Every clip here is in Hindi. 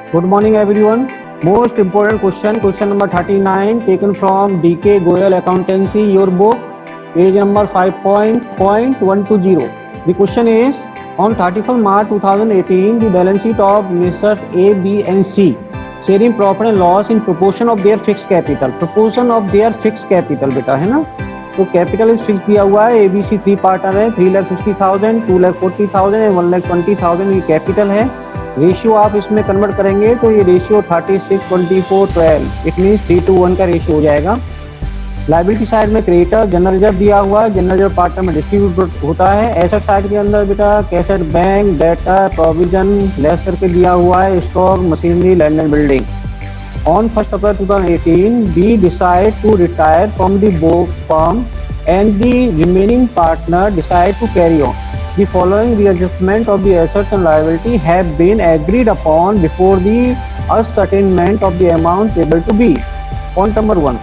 Good morning, everyone. Most important question number 39, taken from DK Goyal Accountancy, your book, page number 5.120. The question is, on 31st March 2018, the balance sheet of Messrs A, B, and C, sharing profit and loss in proportion of their fixed capital. Proportion of their fixed capital, बेटा है ना? तो कैपिटल इज फिक्स दिया हुआ है, एबीसी थ्री पार्टनर है, 3,60,000, 2,40,000 एंड 1,20,000 ये कैपिटल है। रेशियो आप इसमें कन्वर्ट करेंगे तो ये रेशियो 36, 24, 12 इट मीन 3:1 का रेशियो हो जाएगा। लाइबिलिटी साइड में क्रेडिटर जनरल रिजर्व दिया हुआ है, जनरल रिजर्व पार्टनर में डिस्ट्रीब्यूट होता है। एसेट साइड के अंदर बेटा cassette bank data provision less करके दिया हुआ है, stock machinery land and building. On 1st April 2018, we decide to retire from the firm and the remaining partner decide to carry on. The following readjustment of the assets and liability have been agreed upon before the ascertainment of the amount payable to be. Point number 1,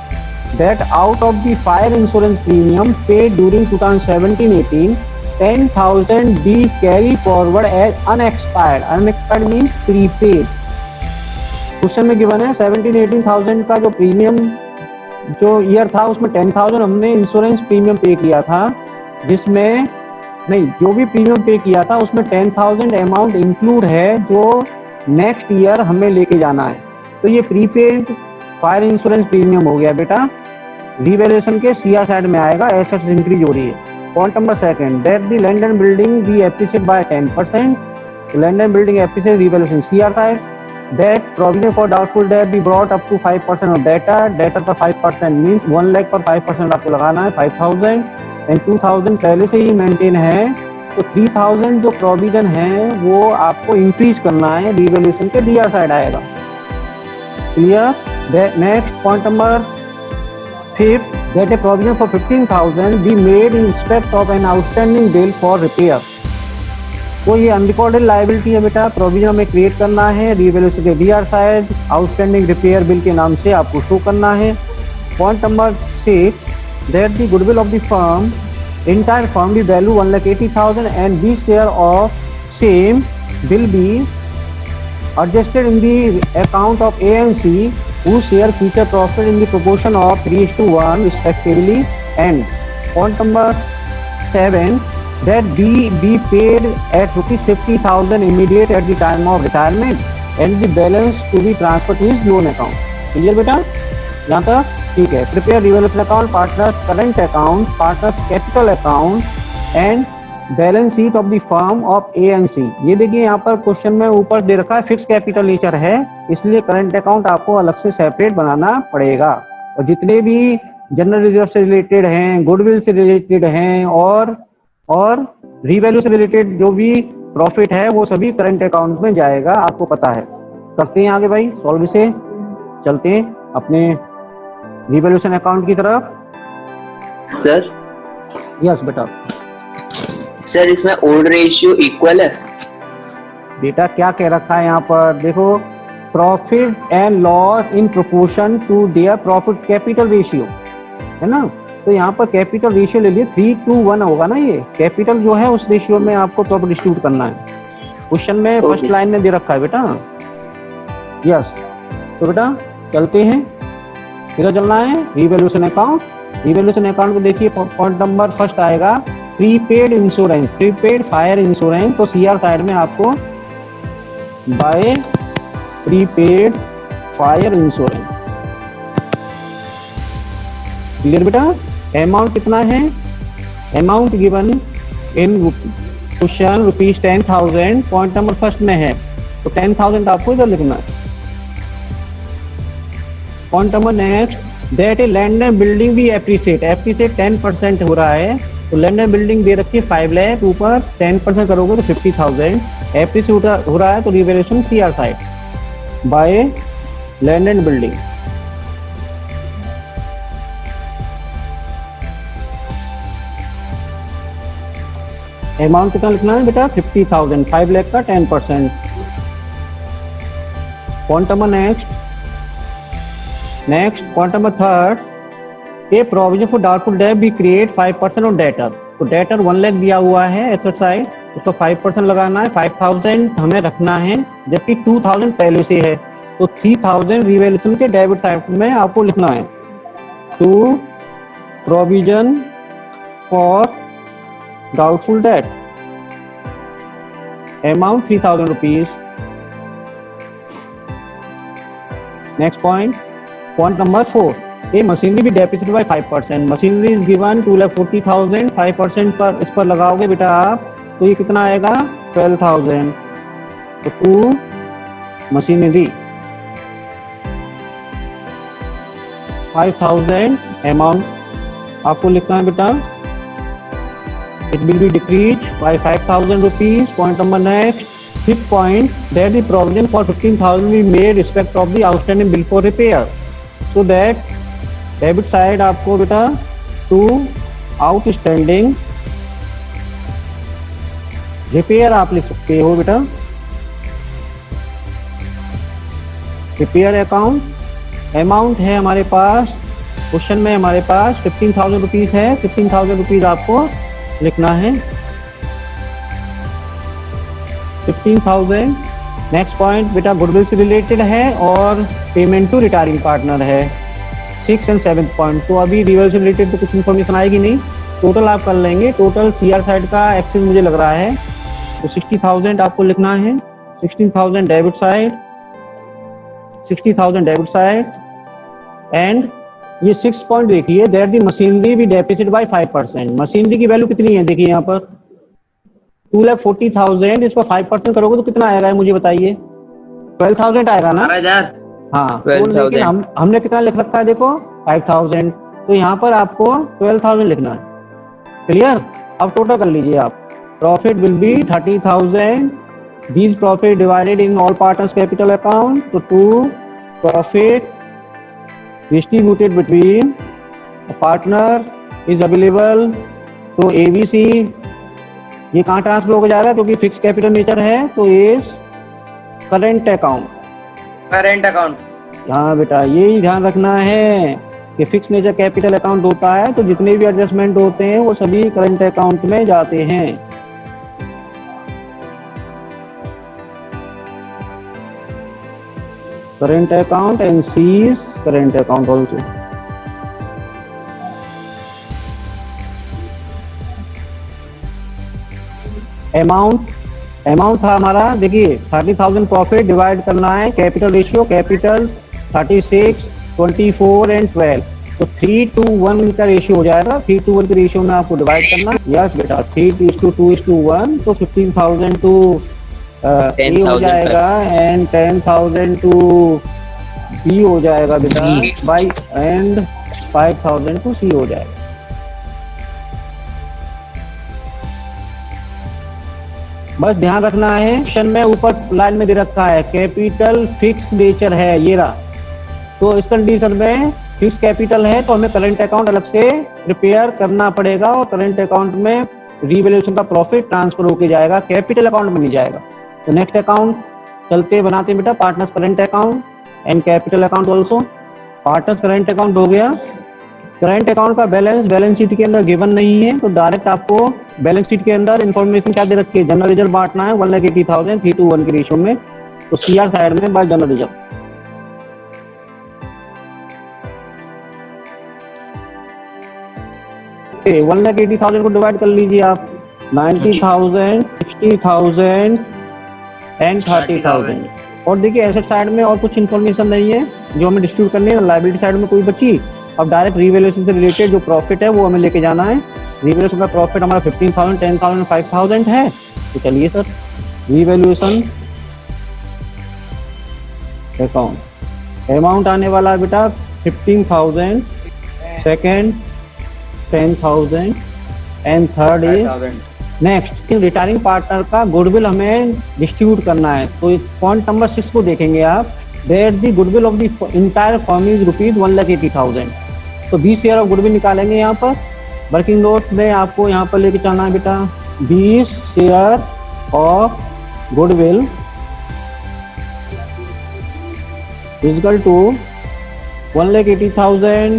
that out of the fire insurance premium paid during 2017-18, 10,000 be carried forward as unexpired. Unexpired means prepaid. Question में गिवन है 17-18,000 का जो प्रीमियम जो ईयर था उसमें 10,000 हमने इंश्योरेंस प्रीमियम पे किया था, जिसमें नहीं जो भी प्रीमियम पे किया था उसमें 10,000 अमाउंट इंक्लूड है जो नेक्स्ट ईयर हमें लेके जाना है। तो ये प्रीपेड फायर इंश्योरेंस प्रीमियम हो गया बेटा, रिवैल्यूएशन के सीआर साइड में आएगा, एसेट्स इंक्रीज हो रही है। Point number 2, that the land and building be appreciate by 10%, land and building appreciate revaluation CR side. That provision for doubtful debt be brought up to 5% of debtor. Debtor पर 5% means 1 लाख पर 5% आपको लगाना है 5,000 एंड 2,000 पहले से ही मेंटेन है, तो 3,000 जो प्रोविजन है वो आपको इंक्रीज करना है, रिवैल्यूएशन के डीआर साइड आएगा। Clear? Next point number 5, that a provision for 15,000 be made in respect of an outstanding bill for repair. तो ये अनरिकॉर्डेड लाइबिलिटी है बेटा, प्रोविजन हमें क्रिएट करना है, रिवैल्यूएशन के DR side outstanding repair bill के नाम से आपको शो करना है। Point number 6, that the goodwill of the firm entire firm the value 1,80,000 and B share of same will be adjusted in the account of A and C who share future profit in the proportion of 3:1 respectively. And point number 7, that B be paid at ₹50,000 immediate at the time of retirement and the balance to be transferred to his loan account. Clear बेटा? यहाँ तक ठीक है। Prepare revaluation account, partners current account, partners capital account and balance sheet of the firm of A and C. ये देखिए यहाँ पर क्वेश्चन में ऊपर दे रखा है फिक्स कैपिटल नेचर है, इसलिए करंट अकाउंट आपको अलग से सेपरेट बनाना पड़ेगा। और जितने भी जनरल रिजर्व से रिलेटेड हैं, गुडविल से रिलेटेड हैं और रीवैल्यू से रिलेटेड जो भी प्रॉफिट है वो सभी करंट अकाउंट में जाएगा, आपको पता है। करते हैं आगे भाई, सॉल्व से चलते हैं अपने रीवैल्यूएशन अकाउंट की तरफ। सर यस बेटा। सर इसमें ओल्ड रेशियो इक्वल है? बेटा क्या कह रखा है यहाँ पर देखो, profit and loss in proportion to their profit capital ratio, है ना? तो यहाँ पर कैपिटल रेशियो ले लिए 3:1 होगा ना, ये कैपिटल जो है उस रेशियो में आपको प्रॉफिट डिस्ट्रीब्यूट करना है। क्वेश्चन में फर्स्ट लाइन में दे रखा है बेटा। यस, तो बेटा चलते हैं, किधर चलना है? Revaluation account. रिवैल्यूएशन अकाउंट में देखिए पॉइंट नंबर फर्स्ट आएगा prepaid insurance, prepaid fire insurance. तो सीआर साइड में आपको by prepaid fire insurance. Clear बेटा? अमाउंट कितना है? Amount given in question ₹10,000, point number first में है, तो 10,000 आपको इधर लिखना है। Point number next, that a land and building भी एप्रिशिएट 10% हो रहा है, तो लैंड एंड बिल्डिंग दे रखी है 5 लाख, ऊपर 10% करोगे तो 50,000 एप्रिशिएट हो रहा है, तो revaluation CR side by land and building. Amount कितना लिखना है बेटा? 50,000, 5 लाख का 10%। Point number next point number 3, A provision for doubtful date be create 5% on debtor. तो डेटर 1 लाख दिया हुआ है एसेट साइड, उसको 5% लगाना है, 5000 हमें रखना है, जबकि 2000 पहले से है, तो 3000 रिवैल्यूएशन के डेबिट साइड में आपको लिखना है। To provision for doubtful debt, amount 3000 rupees. Next point number 4, a machinery भी depreciated by 5%। Machinery is given 2,40,000, 5% पर इस पर लगाओगे बेटा आप, तो ये कितना आएगा 12,000। तो टू मशीनरी 5,000 अमाउंट आपको लिखना है बेटा, it will be decreased by 5,000 rupees. Point number next, fifth point, that the provision for 15,000 we made respect of the outstanding bill for repair, so that debit side आपको बेटा to outstanding repair आप लिख सकते हो बेटा, repair account अमाउंट है हमारे पास, क्वेश्चन में हमारे पास 15,000 रुपीज है, 15,000 रुपीज आपको लिखना है, 15,000। नेक्स्ट पॉइंट बेटा गुडविल से रिलेटेड है और पेमेंट टू रिटायरिंग पार्टनर है, 6 एंड 7 पॉइंट। तो अभी रिवैल्यूएशन से रिलेटेड तो कुछ इन्फॉर्मेशन आएगी नहीं, टोटल आप कर लेंगे। टोटल सीआर साइड का एक्सेस मुझे लग रहा है, तो 60,000 आपको लिखना है, 16,000 debit side, 60,000 debit side. And ये 6 पॉइंट देखिए, दैट दी मशीनरी भी डेप्रिसिएटेड बाय 5%। मशीनरी की वैल्यू कितनी है देखिए यहाँ पर 2,40,000, इस पर 5% करोगे तो कितना आएगा मुझे बताइए, 12,000 आएगा ना। 12,000। हाँ, तो लेकिन हमने कितना लिख रखा है देखो 5,000, तो यहाँ पर आपको 12,000 लिखना है। क्लियर? अब टोटल कर लीजिए आप, profit will be 30,000, these profit divided in all partners capital account, तो to profit distributed between a partner is available to ABC, ये कहाँ ट्रांसफर हो जाएगा क्योंकि फिक्स कैपिटल नेचर है, तो is current account, current account. हाँ बेटा यही ध्यान रखना है कि फिक्स नेचर कैपिटल अकाउंट होता है, तो जितने भी एडजस्टमेंट होते हैं वो सभी करेंट अकाउंट में जाते हैं। current account and cease current account also. Amount था हमारा, देखिए 30,000 प्रॉफिट डिवाइड करना है, कैपिटल रेशियो कैपिटल 36, 24 एंड 12, तो 3:1 का रेशियो हो जाएगा, 3:1 के रेशियो में आपको डिवाइड करना। यस बेटा 3:2:1, तो 15,000 टू ए हो जाएगा एंड 10,000 टू बी हो जाएगा बेटा बाई, एंड 5,000 टू सी हो जाएगा। बस ध्यान रखना है, क्वेश्चन में ऊपर लाइन में दे रखा है कैपिटल फिक्स नेचर है, ये रहा, तो इस कंडीशन में फिक्स कैपिटल है तो हमें करंट अकाउंट अलग से प्रिपेयर करना पड़ेगा, और करंट अकाउंट में रीवैल्यूएशन का प्रॉफिट ट्रांसफर होके जाएगा, कैपिटल अकाउंट में नहीं जाएगा। तो नेक्स्ट अकाउंट चलते बनाते बेटा, partners current account and capital account also. Partners current account हो गया, करंट अकाउंट का बैलेंस शीट के अंदर गिवन नहीं है, तो डायरेक्ट आपको बैलेंस शीट के अंदर इन्फॉर्मेशन क्या दे रखी है, जनरल रिजर्व बांटना है 1,80,000 3:1 के रेशियो में, तो सीआर साइड में बाय जनरल रिजर्व। 1,80,000 को डिवाइड कर लीजिए आप, 90,000, 60,000 एंड 30,000। और देखिए एसेट साइड में और कुछ इन्फॉर्मेशन नहीं है जो हमें डिस्ट्रीब्यूट करनी है, लायबिलिटी साइड में कोई बची। अब डायरेक्ट रिवैल्यूएशन से रिलेटेड जो प्रॉफिट है वो हमें लेके जाना है। रिवैल्यूएशन का प्रॉफिट हमारा 15,000, 10,000, 5,000 है, तो चलिए सर रिवैल्यूएशन अकाउंट अमाउंट आने वाला है बेटा 15,000, second 10,000 and third is next retiring partner का गुडविल हमें डिस्ट्रीब्यूट करना है। तो पॉइंट नंबर 6 को देखेंगे आप, that the goodwill of the entire firm is rupees 1,80,000, तो 20 शेयर ऑफ गुडविल निकालेंगे यहाँ पर। वर्किंग नोट में आपको यहाँ पर लेके चलना है बेटा 20 share of goodwill equal to 1,80,000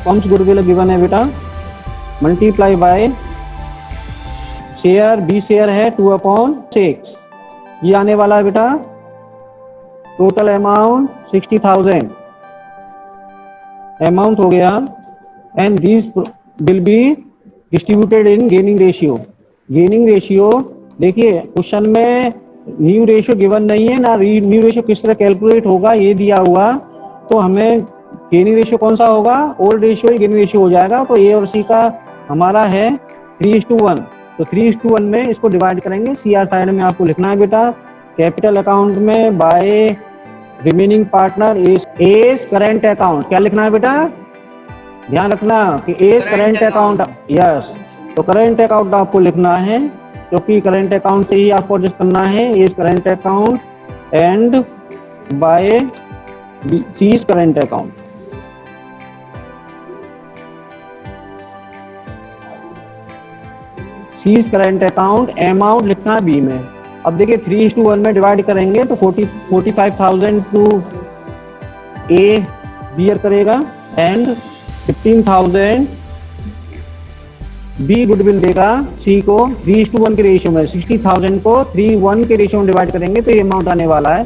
firm's goodwill given है बेटा, multiply by share B share है 2/6, ये आने वाला है बेटा टोटल अमाउंट 60,000 अमाउंट हो गया। And this will be distributed in gaining ratio. Gaining ratio देखिए क्वेश्चन में न्यू रेशियो गिवन नहीं है ना, न्यू रेशियो किस तरह कैलकुलेट होगा ये दिया हुआ, तो हमें गेनिंग रेशियो कौन सा होगा, ओल्ड रेशियो ही गेनिंग रेशियो हो जाएगा। तो ए और सी का हमारा है 3:1, तो 3:1 में इसको डिवाइड करेंगे। सीआर साइड में आपको लिखना है बेटा कैपिटल अकाउंट में by remaining partner is current account. क्या लिखना है बेटा, ध्यान रखना कि इज करेंट अकाउंट, यस। तो करेंट अकाउंट आपको लिखना है क्योंकि करेंट अकाउंट से ही आपको एडजस्ट करना है। Is current account and by C is current account. C is current account, amount लिखना है बी में। अब देखिए 3:1 में डिवाइड करेंगे तो 45,000 टू ए बियर करेगा एंड 15,000 बी गुडविल देगा सी को। 3:1 के रेशियो में 60,000 को 3:1 के रेशियो में डिवाइड करेंगे तो ये अमाउंट आने वाला है।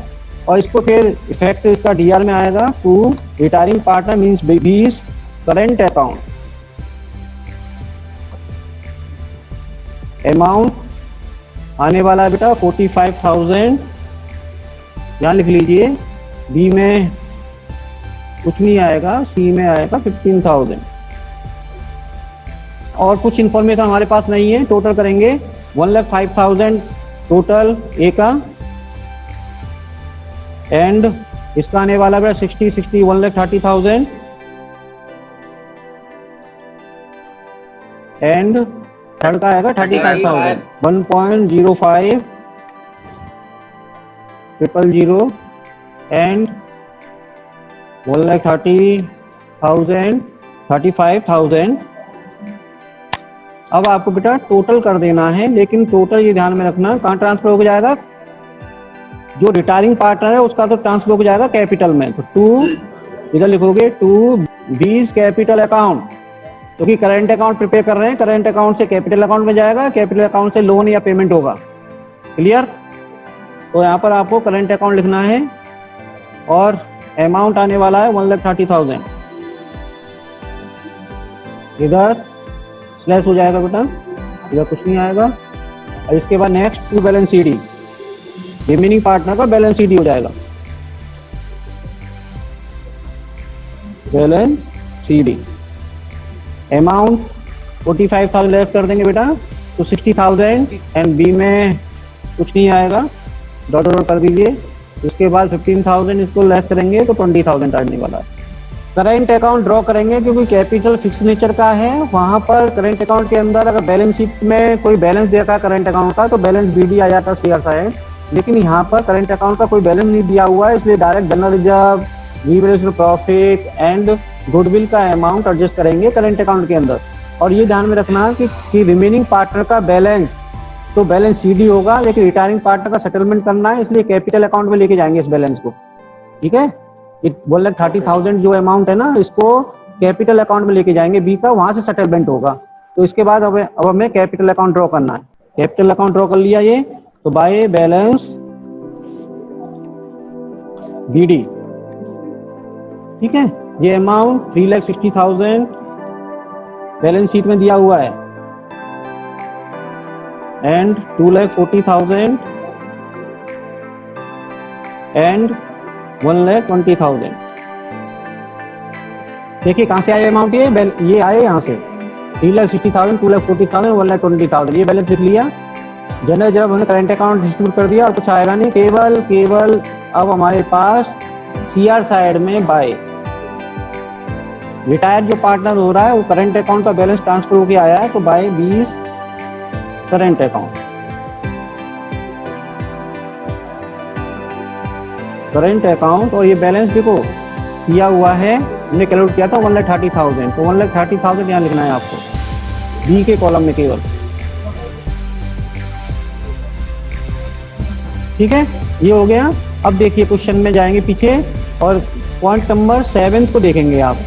और इसको फिर इफेक्ट इसका डीआर में आएगा टू रिटायरिंग पार्टनर मींस बीज करेंट अकाउंट। अमाउंट आने वाला है बेटा 45,000, यहाँ लिख लीजिए। बी में कुछ नहीं आएगा, सी में आएगा 15,000। और कुछ इन्फॉर्मेशन हमारे पास नहीं है। टोटल करेंगे 1,05,000 टोटल ए का एंड इसका आने वाला बेटा 60 1,30,000 एंड थर्ड का आएगा 35,000 1.05 000 एंड 1,30,000 35,000। अब आपको बेटा टोटल कर देना है, लेकिन टोटल ये ध्यान में रखना कहाँ ट्रांसफर हो जाएगा, जो रिटायरिंग पार्टनर है उसका तो ट्रांसफर हो जाएगा कैपिटल में। तो टू इधर लिखोगे टू बीज कैपिटल अकाउंट, क्योंकि करंट अकाउंट प्रिपेयर कर रहे हैं, करंट अकाउंट से कैपिटल अकाउंट में जाएगा, कैपिटल अकाउंट से लोन या पेमेंट होगा। क्लियर? तो यहाँ पर आपको करंट अकाउंट लिखना है और अमाउंट आने वाला है 1,30,000। इधर स्लैश हो जाएगा बेटा, इधर कुछ नहीं आएगा। और इसके बाद next to balance C D, remaining partner का बैलेंस सी डी हो जाएगा, balance C D. Amount 45,000 less कर देंगे बेटा तो 60,000 एंड बी में कुछ नहीं आएगा, डॉट डॉट कर दीजिए। उसके बाद 15,000 इसको लेस करेंगे तो 20,000 आने वाला है। करंट अकाउंट ड्रॉ करेंगे क्योंकि कैपिटल फिक्स नेचर का है। वहां पर करंट अकाउंट के अंदर अगर बैलेंस शीट में कोई बैलेंस देता है करंट अकाउंट का तो बैलेंस बीडी आ जाता है शेयर साइड, लेकिन यहाँ पर करंट अकाउंट का कोई बैलेंस नहीं दिया हुआ है, इसलिए direct general reserve, leverage profit and goodwill का अमाउंट एडजस्ट करेंगे करंट अकाउंट के अंदर। और ये ध्यान में रखना कि रिमेनिंग पार्टनर का बैलेंस तो बैलेंस सीडी होगा, लेकिन रिटायरिंग पार्टनर का सेटलमेंट करना है, इसलिए कैपिटल अकाउंट में लेके जाएंगे इस बैलेंस को। ठीक है, 1,30,000 जो अमाउंट है ना, इसको कैपिटल अकाउंट में लेके जाएंगे बी का, वहां से सेटलमेंट होगा। तो इसके बाद अब हमें कैपिटल अकाउंट ड्रॉ करना है। कैपिटल अकाउंट ड्रॉ कर लिया ये, तो बाय बैलेंस बीडी। ठीक है, ये अमाउंट 3,60,000 बैलेंस शीट में दिया हुआ है एंड 2,40,000 एंड 1,20,000। देखिए कहां से आए अमाउंट, ये आए यहाँ से 3,60,000 2,40,000 1,20,000। ये बैलेंस लिख लिया। जनरल जब हमने करंट अकाउंट डिस्ट्रीब्यूट कर दिया और कुछ आएगा नहीं, केवल अब हमारे पास सीआर साइड में बाय रिटायर जो पार्टनर हो रहा है वो करंट अकाउंट का बैलेंस ट्रांसफर होके आया है, तो by 20 current account. Current account और ये बैलेंस देखो किया हुआ है, हमने कैलकुलेट किया था 1,30,000, तो 1,30,000 यहाँ लिखना है आपको बी के कॉलम में केवल। ठीक है, ये हो गया। अब देखिए क्वेश्चन में जाएंगे पीछे और पॉइंट नंबर 7 को देखेंगे आप।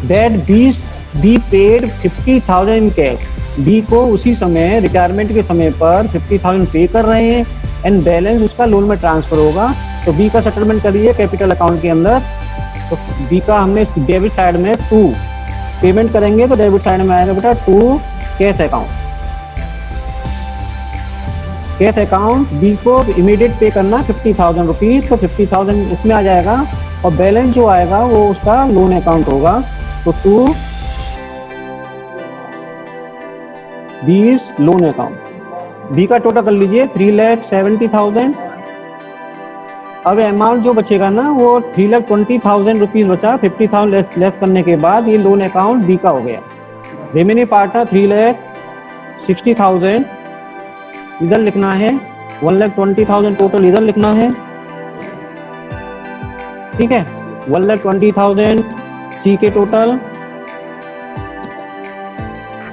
That B's be paid 50,000 in cash. B को उसी समय रिटायरमेंट के समय पर 50,000 पे कर रहे हैं एंड बैलेंस उसका लोन में ट्रांसफर होगा। तो बी का सेटलमेंट करिए कैपिटल अकाउंट के अंदर। तो बी का हमने डेबिट साइड में 2 पेमेंट करेंगे तो डेबिट साइड में आएगा बेटा 2 cash account. Cash account B को इमीडिएट पे करना 50,000 रुपीज, तो 50,000 इसमें आ जाएगा और बैलेंस जो आएगा वो उसका लोन अकाउंट होगा। तो 2 20 लोन अकाउंट। बी का टोटल कर लीजिए 3,70,000। अब अमाउंट जो बचेगा ना वो 3,20,000 रुपीज बचा, 50,000 लेस करने के बाद ये लोन अकाउंट बी का हो गया। रिमेनिंग पार्टनर 3,60,000 इधर लिखना है, 1,20,000 टोटल इधर लिखना है, ठीक है। 1,20,000 सी के टोटल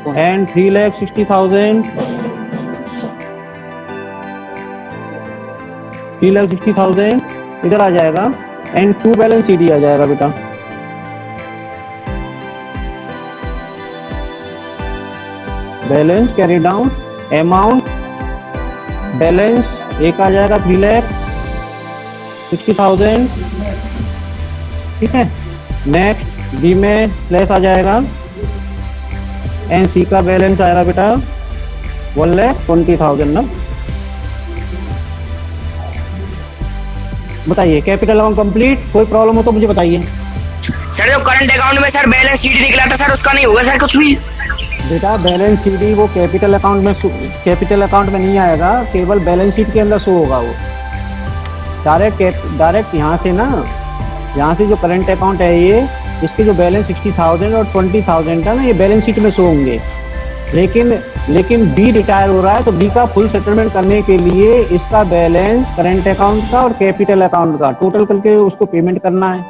एंड 3,60,000 इधर आ जाएगा एंड 2 बैलेंस सीडी आ जाएगा बेटा। Balance carry down amount balance एक आ जाएगा 3,60,000, ठीक है। नेक्स्ट बी में स्लैश आ जाएगा एंड सी का बैलेंस आएगा बेटा 1,20,000 ना। बताइए कैपिटल अकाउंट कंप्लीट। कोई प्रॉब्लम हो तो मुझे बताइए। सर जो करंट अकाउंट में सर बैलेंस शीट निकला था सर उसका नहीं होगा सर कुछ भी? बेटा बैलेंस शीट वो कैपिटल अकाउंट में नहीं आएगा, केवल बैलेंस शीट के अंदर शो होगा वो। डायरेक्ट यहाँ से ना, यहाँ से जो करंट अकाउंट है ये, इसके जो बैलेंस 60,000 और 20,000 था ना, ये बैलेंस शीट में शो होंगे। लेकिन बी रिटायर हो रहा है तो बी का फुल सेटलमेंट करने के लिए इसका बैलेंस करंट अकाउंट का और कैपिटल अकाउंट का टोटल करके उसको पेमेंट करना है।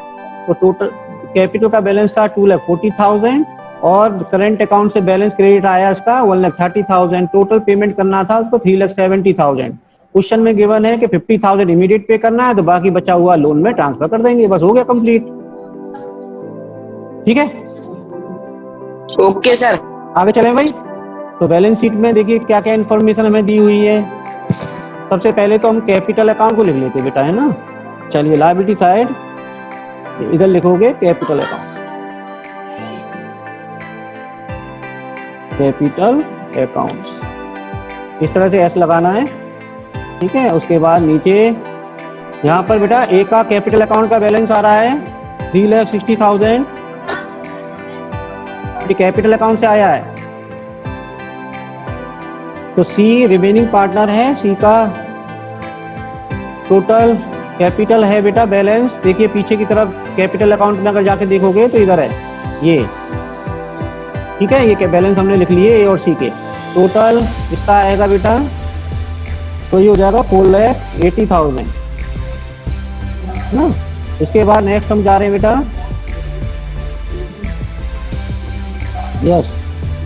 तो टोटल कैपिटल का बैलेंस था 2,40,000 और करंट अकाउंट से बैलेंस क्रेडिट आया इसका 1,30,000। टोटल पेमेंट करना था उसको 3,70,000। क्वेश्चन में गिवन है कि 50,000 इमीडिएट पे करना है, तो बाकी बचा हुआ लोन में ट्रांसफर कर देंगे, बस हो गया कंप्लीट। ठीक है, ओके सर। आगे चलें भाई। तो बैलेंस शीट में देखिए क्या क्या इन्फॉर्मेशन हमें दी हुई है। सबसे पहले तो हम कैपिटल अकाउंट को लिख लेते हैं बेटा, है ना। चलिए लायबिलिटी साइड इधर लिखोगे कैपिटल अकाउंट, कैपिटल अकाउंट इस तरह से एस लगाना है, ठीक है। उसके बाद नीचे यहाँ पर बेटा ए का कैपिटल अकाउंट का बैलेंस आ रहा है 3,60,000, ये कैपिटल अकाउंट से आया है। तो सी रिमेनिंग पार्टनर है, सी का टोटल कैपिटल है बेटा बैलेंस, देखिए पीछे की तरफ कैपिटल अकाउंट में अगर जाके देखोगे तो इधर है ये, ठीक है। ये क्या बैलेंस हमने लिख लिए ए और सी के। टोटल इसका आएगा बेटा, तो ये हो जाएगा 4,80,000 ना। इसके बाद नेक्स्ट हम जा रहे हैं बेटा, yes,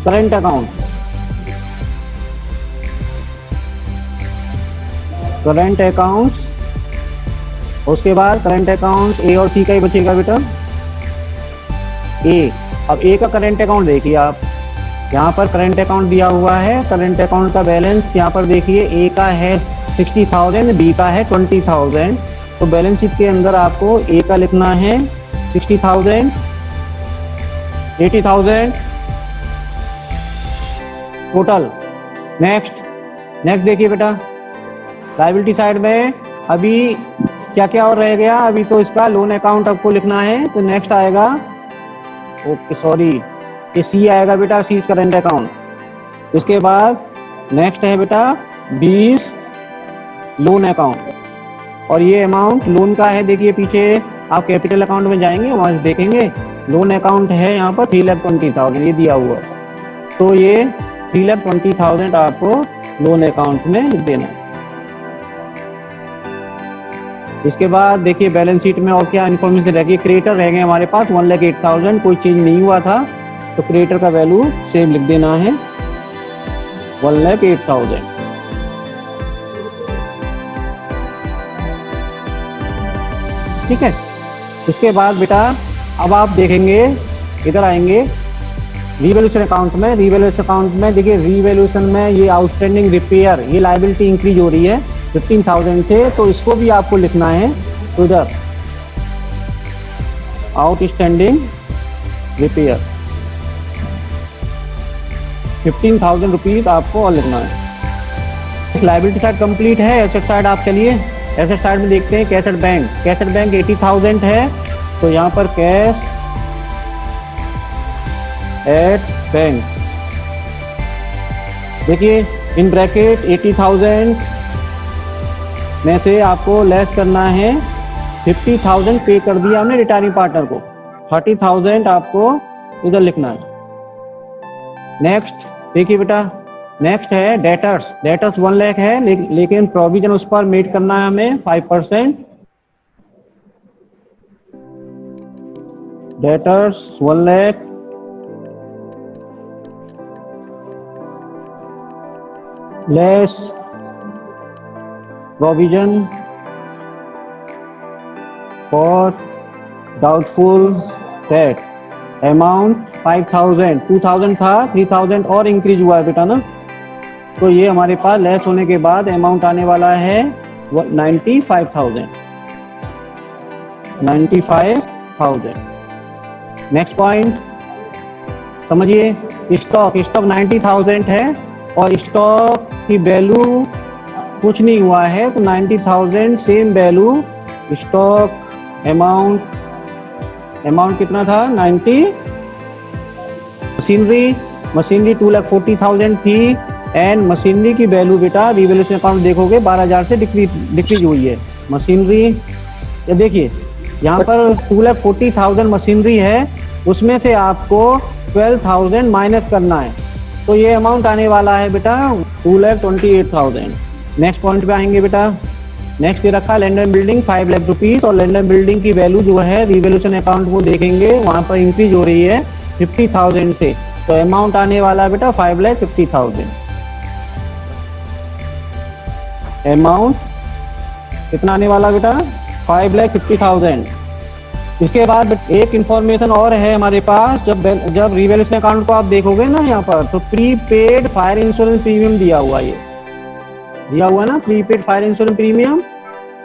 current account. Current account, उसके बाद करंट अकाउंट ए और सी का ही बचेगा बेटा। ए, अब ए का करंट अकाउंट देखिए आप, यहाँ पर करंट अकाउंट दिया हुआ है। करंट अकाउंट का बैलेंस यहाँ पर देखिए, ए का है 60,000, बी का है 20,000। तो बैलेंस शीट के अंदर आपको ए का लिखना है 60,000, 80,000 टोटल। नेक्स्ट देखिए बेटा, लायबिलिटी साइड में अभी क्या क्या और रह गया। अभी तो इसका लोन अकाउंट आपको लिखना है, तो नेक्स्ट आएगा, ओके सॉरी, ये सी आएगा बेटा, सी करंट अकाउंट। इसके बाद नेक्स्ट है बेटा 20 लोन अकाउंट, और ये अमाउंट लोन का है, देखिए पीछे आप कैपिटल अकाउंट में जाएंगे वहां से देखेंगे लोन अकाउंट है यहाँ पर 3,20,000 ये दिया हुआ, तो ये 3,20,000 आपको लोन अकाउंट में देना है। इसके बाद देखिए बैलेंस शीट में और क्या इन्फॉर्मेशन रह गई। क्रिएटर रह गए हमारे पास 1,08,000, कोई चेंज नहीं हुआ था, तो क्रिएटर का वैल्यू सेम लिख देना है 1,08,000। ठीक है। इसके बाद बेटा अब आप देखेंगे, इधर आएंगे, रिवैल्यूएशन अकाउंट में देखिए, रिवैल्यूएशन में ये आउटस्टैंडिंग रिपेयर, ये लायबिलिटी इंक्रीज हो रही है 15,000 से, तो इसको भी आपको लिखना है। तो इधर आउटस्टैंडिंग रिपेयर 15,000 रुपीज आपको और लिखना है। लायबिलिटी साइड कंप्लीट है। एसेट साइड आप चलिए, एसेट साइड में देखते हैं कैसेट बैंक 80,000 है, तो यहाँ पर कैश एट बैंक देखिए, इन ब्रैकेट 80,000 में से आपको लेस करना है 50,000 पे कर दिया हमने रिटायरिंग पार्टनर को, 30,000 आपको इधर लिखना है। नेक्स्ट देखिए बेटा, नेक्स्ट है डेटर्स 1 लाख है, लेकिन प्रोविजन उस पर मेड करना है हमें 5%। Debtors 1 lakh less provision for doubtful debt amount 5,000, 2,000 था, 3,000 और इंक्रीज हुआ है बेटा ना, तो ये हमारे पास लेस होने के बाद अमाउंट आने वाला है 95,000। नेक्स्ट पॉइंट समझिए, स्टॉक 90,000 है और स्टॉक की वैल्यू कुछ नहीं हुआ है, तो 90,000 सेम वैल्यू स्टॉक अमाउंट कितना था 90। मशीनरी 2,40,000 थी, एंड मशीनरी की वैल्यू बेटा रिवैल्यूएशन अकाउंट देखोगे 12,000 से डिक्रीज हुई है मशीनरी। ये देखिए यहाँ पर 2,40,000 मशीनरी है, उसमें से आपको 12,000 माइनस करना है, तो ये अमाउंट आने वाला है बेटा 2,28,000। नेक्स्ट पॉइंट पे आएंगे बेटा। नेक्स्ट ये रखा land and building 5 lakh rupees, और लैंड एंड बिल्डिंग की वैल्यू जो है रिवैल्यूएशन अकाउंट वो देखेंगे, वहां पर इंक्रीज हो रही है 50,000 से, तो अमाउंट आने वाला है बेटा 5,50,000। अमाउंट कितना आने वाला बेटा 5,50,000। इसके बाद एक इंफॉर्मेशन और है हमारे पास, जब रिवैल्यूएशन अकाउंट को आप देखोगे ना यहाँ पर, तो प्रीपेड फायर इंश्योरेंस प्रीमियम दिया हुआ ना, प्रीपेड फायर इंश्योरेंस प्रीमियम।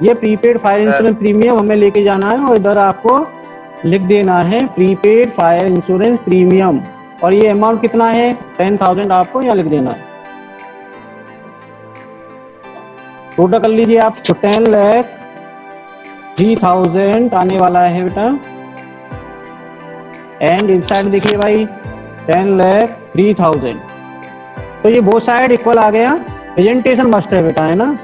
ये प्रीपेड फायर इंश्योरेंस प्रीमियम हमें लेके जाना है और इधर आपको लिख देना है प्रीपेड फायर इंश्योरेंस प्रीमियम, और ये अमाउंट कितना है 10,000 आपको यहाँ लिख देना है। टोटल कर लीजिए आप, तो 10,03,000 आने वाला है बेटा, एंड इस साइड देखिए भाई 10,03,000, तो ये वो साइड इक्वल आ गया। प्रेजेंटेशन मस्ट है बेटा, है ना।